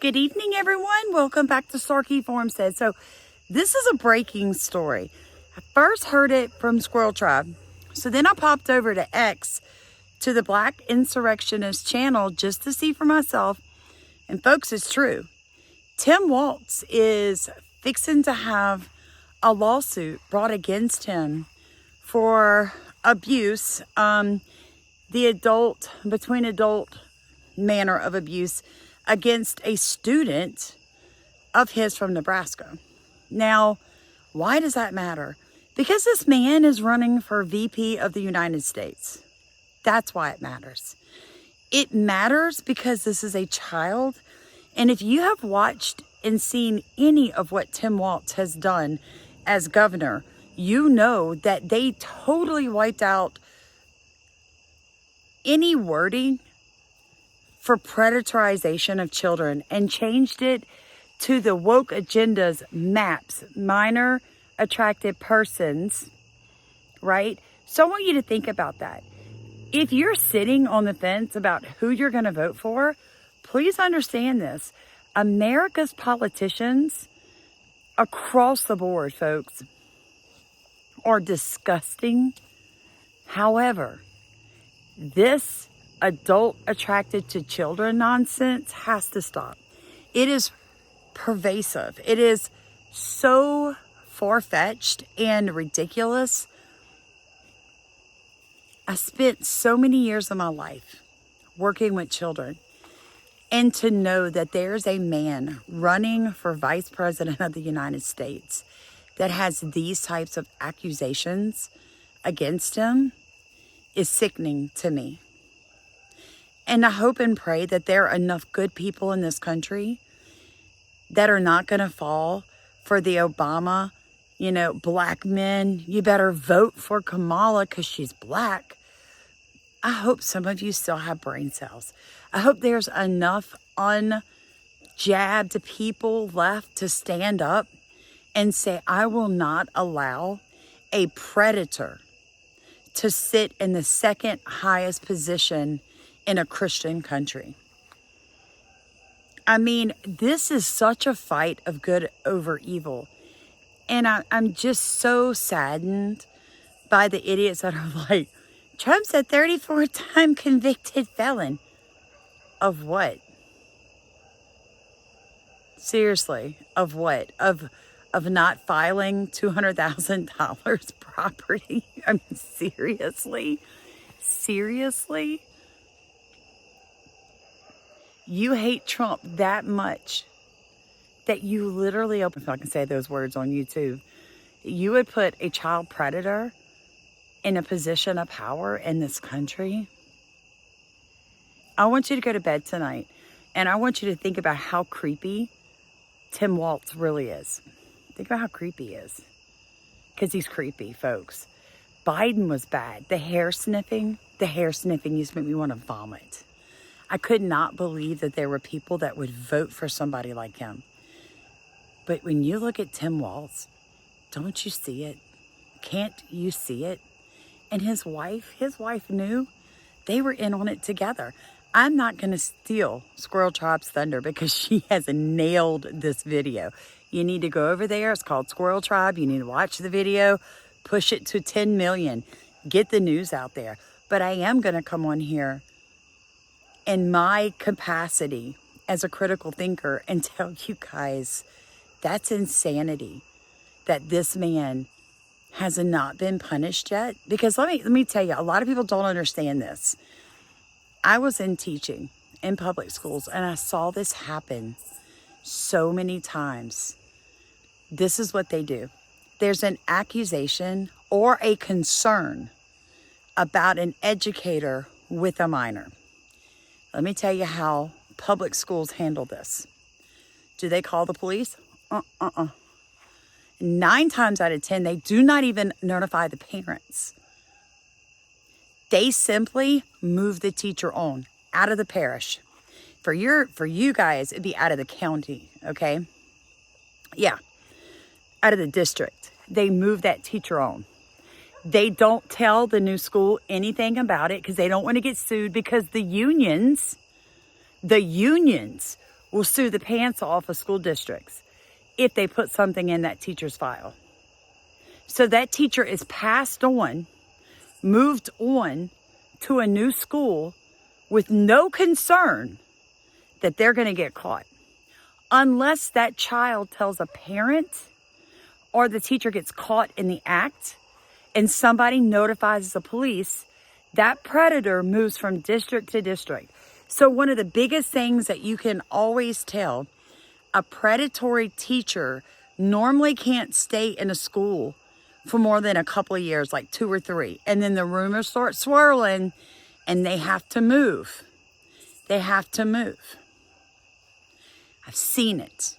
Good evening, everyone. Welcome back to Starkey Farmstead. So this is a breaking story. I first heard it from Squirrel Tribe. So then I popped over to X to the Black Insurrectionist channel just to see for myself. And folks, it's true. Tim Walz is fixing to have a lawsuit brought against him for abuse, the adult manner of abuse against a student of his from Nebraska. Now, why does that matter? Because this man is running for VP of the United States. That's why it matters. It matters because this is a child. And if you have watched and seen any of what Tim Walz has done as governor, you know that they totally wiped out any wording for predatorization of children and changed it to the woke agenda's MAPS, minor attracted persons, right? So I want you to think about that. If you're sitting on the fence about who you're going to vote for, please understand this. America's politicians across the board, folks, are disgusting. However, this adult attracted to children nonsense has to stop. It is pervasive. It is so far-fetched and ridiculous. I spent so many years of my life working with children, and to know that there's a man running for vice president of the United States that has these types of accusations against him is sickening to me. And I hope and pray that there are enough good people in this country that are not going to fall for the Obama, black men. You better vote for Kamala because she's black. I hope some of you still have brain cells. I hope there's enough unjabbed people left to stand up and say, I will not allow a predator to sit in the second highest position in a Christian country. I mean, this is such a fight of good over evil. And I'm just so saddened by the idiots that are like, Trump's a 34-time convicted felon. Of what? Seriously, of what? Of not filing $200,000 property? I mean, seriously? Seriously? You hate Trump that much that you literally, if I can say those words on YouTube, you would put a child predator in a position of power in this country? I want you to go to bed tonight, and I want you to think about how creepy Tim Walz really is. Think about how creepy he is. Because he's creepy, folks. Biden was bad. The hair sniffing used to make me want to vomit. I could not believe that there were people that would vote for somebody like him. But when you look at Tim Walz, don't you see it? Can't you see it? And his wife knew. They were in on it together. I'm not going to steal Squirrel Tribe's thunder because she has nailed this video. You need to go over there. It's called Squirrel Tribe. You need to watch the video. Push it to 10 million. Get the news out there. But I am going to come on here in my capacity as a critical thinker and tell you guys that's insanity that this man has not been punished yet. Because let me tell you, a lot of people don't understand this. I was in teaching in public schools and I saw this happen so many times. This is what they do. There's an accusation or a concern about an educator with a minor. Let me tell you how public schools handle this. Do they call the police? 9 times out of 10, they do not even notify the parents. They simply move the teacher on out of the parish. For you guys, it'd be out of the county, okay? Yeah, out of the district. They move that teacher on. They don't tell the new school anything about it because they don't want to get sued, because the unions will sue the pants off of school districts if they put something in that teacher's file. So that teacher is passed on, moved on to a new school with no concern that they're going to get caught. Unless that child tells a parent or the teacher gets caught in the act and somebody notifies the police, that predator moves from district to district. So one of the biggest things that you can always tell, a predatory teacher normally can't stay in a school for more than a couple of years, like 2 or 3. And then the rumors start swirling and they have to move. They have to move. I've seen it.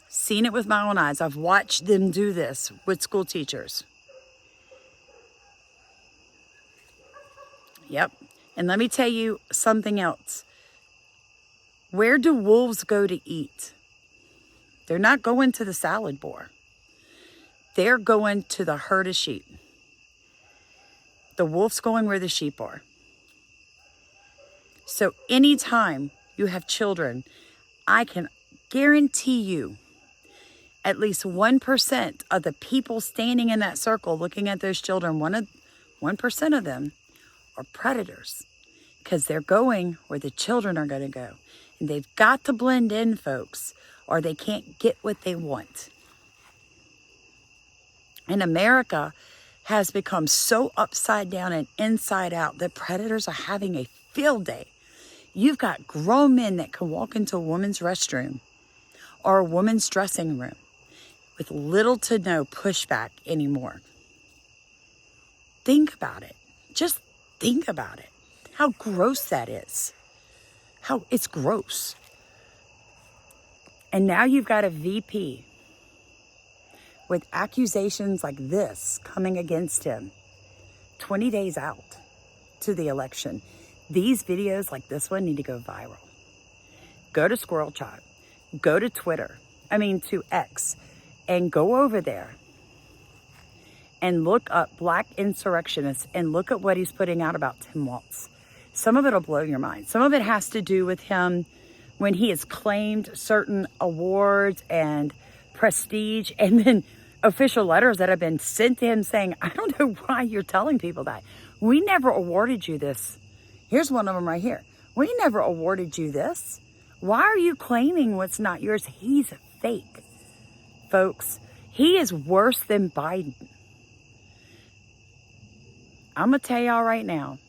Seen it with my own eyes. I've watched them do this with school teachers. Yep. And let me tell you something else. Where do wolves go to eat? They're not going to the salad bar. They're going to the herd of sheep. The wolf's going where the sheep are. So anytime you have children, I can guarantee you at least 1% of the people standing in that circle looking at those children, 1% of them are predators, because they're going where the children are going to go. And they've got to blend in, folks, or they can't get what they want. And America has become so upside down and inside out that predators are having a field day. You've got grown men that can walk into a woman's restroom or a woman's dressing room with little to no pushback anymore. Think about it. Just think about it. How gross that is. How it's gross. And now you've got a VP with accusations like this coming against him 20 days out to the election. These videos like this one need to go viral. Go to Squirrel Chat. Go to to X, and go over there and look up Black Insurrectionist and look at what he's putting out about Tim Walz. Some of it will blow your mind. Some of it has to do with him when he has claimed certain awards and prestige, and then official letters that have been sent to him saying, I don't know why you're telling people that. We never awarded you this. Here's one of them right here. We never awarded you this. Why are you claiming what's not yours? He's fake, folks. He is worse than Biden. I'm going to tell y'all right now,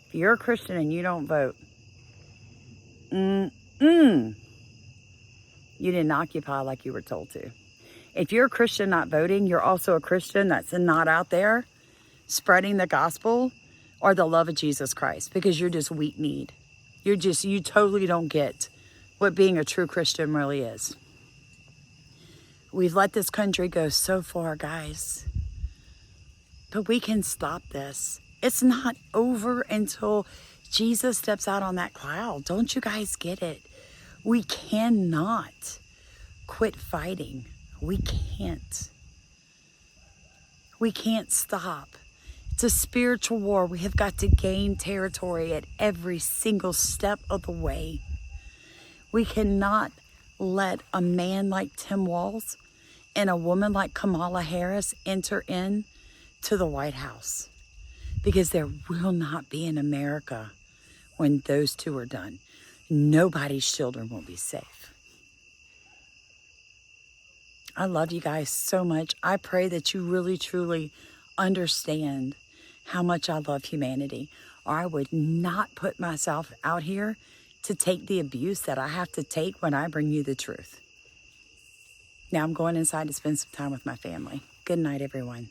if you're a Christian and you don't vote, you didn't occupy like you were told to. If you're a Christian not voting, you're also a Christian that's not out there spreading the gospel or the love of Jesus Christ, because you're just weak-kneed. You totally don't get what being a true Christian really is. We've let this country go so far, guys. But we can stop this. It's not over until Jesus steps out on that cloud. Don't you guys get it? We cannot quit fighting. We can't. We can't stop. It's a spiritual war. We have got to gain territory at every single step of the way. We cannot let a man like Tim Walz and a woman like Kamala Harris enter in to the White House, because there will not be an America when those two are done. Nobody's children will be safe. I love you guys so much. I pray that you really, truly understand how much I love humanity, or I would not put myself out here to take the abuse that I have to take when I bring you the truth. Now I'm going inside to spend some time with my family. Good night, everyone.